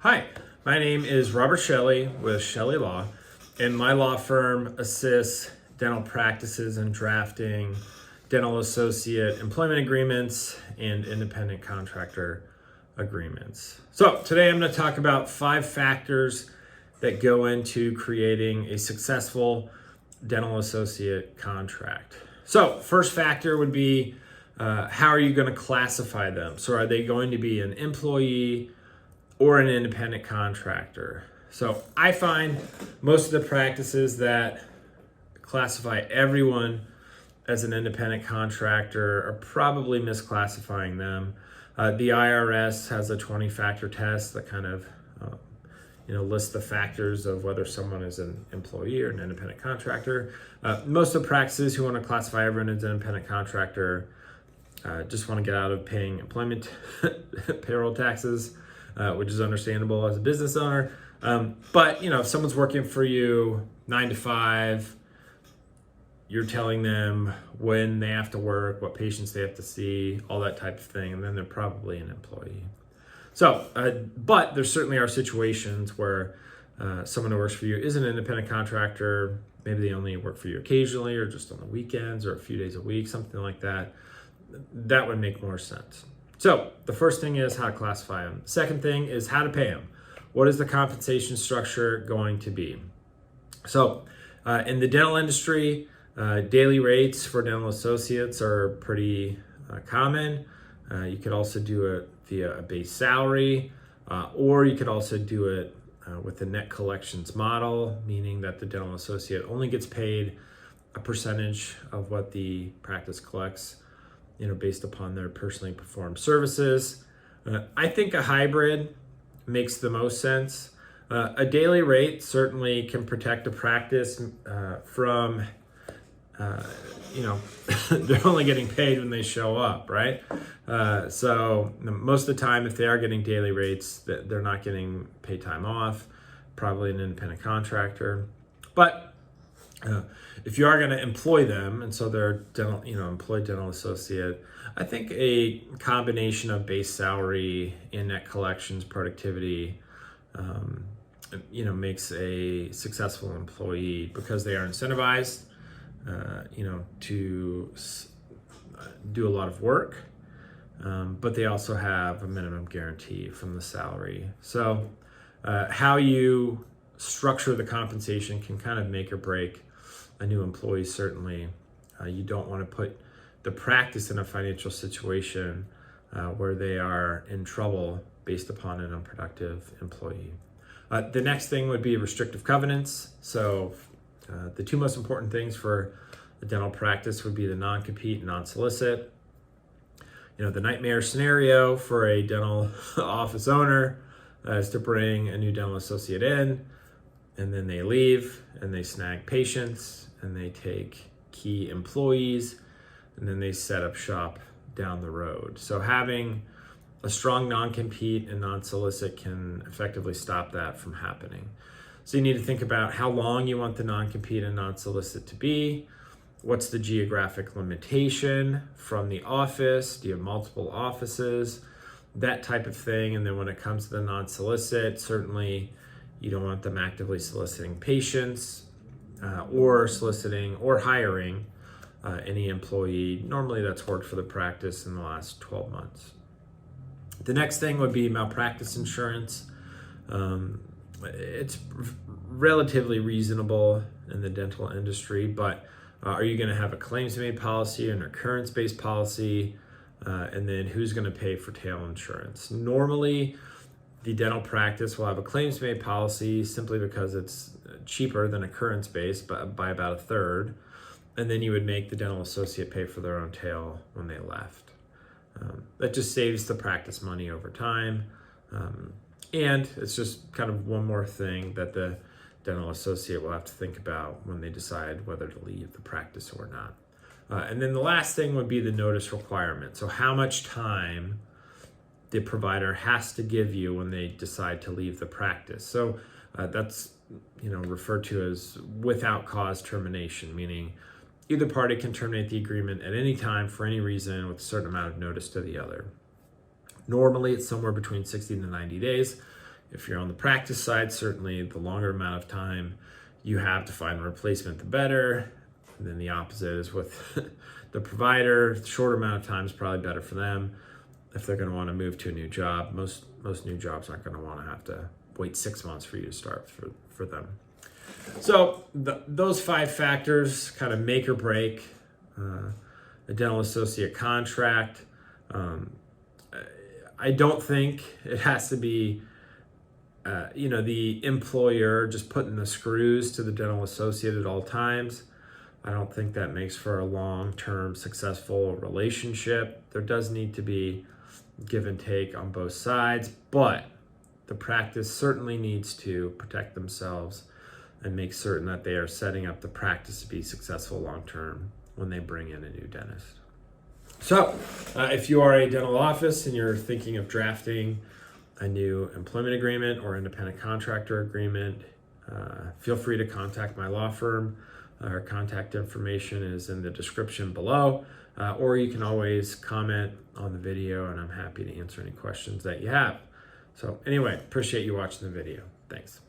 Hi, my name is Robert Shelley with Shelley Law, and my law firm assists dental practices in drafting dental associate employment agreements and independent contractor agreements. So today I'm going to talk about 5 factors that go into creating a successful dental associate contract. So first factor would be how are you going to classify them? So are they going to be an employee or an independent contractor? So I find most of the practices that classify everyone as an independent contractor are probably misclassifying them. The IRS has a 20-factor test that kind of lists the factors of whether someone is an employee or an independent contractor. Most of the practices who want to classify everyone as an independent contractor just want to get out of paying employment payroll taxes, which is understandable as a business owner. But if someone's working for you 9 to 5, you're telling them when they have to work, what patients they have to see, all that type of thing, and then they're probably an employee. So, but there certainly are situations where someone who works for you is an independent contractor. Maybe they only work for you occasionally or just on the weekends or a few days a week, something like that. That would make more sense. So the first thing is how to classify them. Second thing is how to pay them. What is the compensation structure going to be? So in the dental industry, daily rates for dental associates are pretty common. You could also do it via a base salary, or you could also do it with a net collections model, meaning that the dental associate only gets paid a percentage of what the practice collects, based upon their personally performed services. I think a hybrid makes the most sense. A daily rate certainly can protect a practice from, they're only getting paid when they show up, right? So most of the time, if they are getting daily rates, they're not getting paid time off, probably an independent contractor. But if you are going to employ them, and so they're employed dental associate, I think a combination of base salary and net collections productivity, makes a successful employee because they are incentivized, to do a lot of work, but they also have a minimum guarantee from the salary. So how you structure the compensation can kind of make or break a new employee. Certainly, you don't want to put the practice in a financial situation where they are in trouble based upon an unproductive employee. The next thing would be restrictive covenants. So the 2 most important things for a dental practice would be the non-compete and non-solicit. The nightmare scenario for a dental office owner is to bring a new dental associate in, and then they leave and they snag patients and they take key employees, and then they set up shop down the road. So having a strong non-compete and non-solicit can effectively stop that from happening. So you need to think about how long you want the non-compete and non-solicit to be. What's the geographic limitation from the office? Do you have multiple offices? That type of thing. And then when it comes to the non-solicit, certainly you don't want them actively soliciting patients or soliciting or hiring any employee. Normally that's worked for the practice in the last 12 months. The next thing would be malpractice insurance. It's relatively reasonable in the dental industry, but are you going to have a claims-made policy, an occurrence-based policy, and then who's going to pay for tail insurance? Normally, the dental practice will have a claims-made policy simply because it's cheaper than occurrence-based by about a third, and then you would make the dental associate pay for their own tail when they left. That just saves the practice money over time, and it's just kind of one more thing that the dental associate will have to think about when they decide whether to leave the practice or not. And then the last thing would be the notice requirement. So how much time the provider has to give you when they decide to leave the practice. So that's referred to as without cause termination, meaning either party can terminate the agreement at any time for any reason with a certain amount of notice to the other. Normally, it's somewhere between 60 to 90 days. If you're on the practice side, certainly the longer amount of time you have to find a replacement, the better. And then the opposite is with the provider. The shorter amount of time is probably better for them. If they're going to want to move to a new job, most new jobs aren't going to want to have to wait 6 months for you to start for them. So those 5 factors kind of make or break a dental associate contract. I don't think it has to be the employer just putting the screws to the dental associate at all times. I don't think that makes for a long-term successful relationship. There does need to be give and take on both sides, but the practice certainly needs to protect themselves and make certain that they are setting up the practice to be successful long-term when they bring in a new dentist. So if you are a dental office and you're thinking of drafting a new employment agreement or independent contractor agreement, feel free to contact my law firm. Our contact information is in the description below, or you can always comment on the video and I'm happy to answer any questions that you have. So anyway, appreciate you watching the video. Thanks.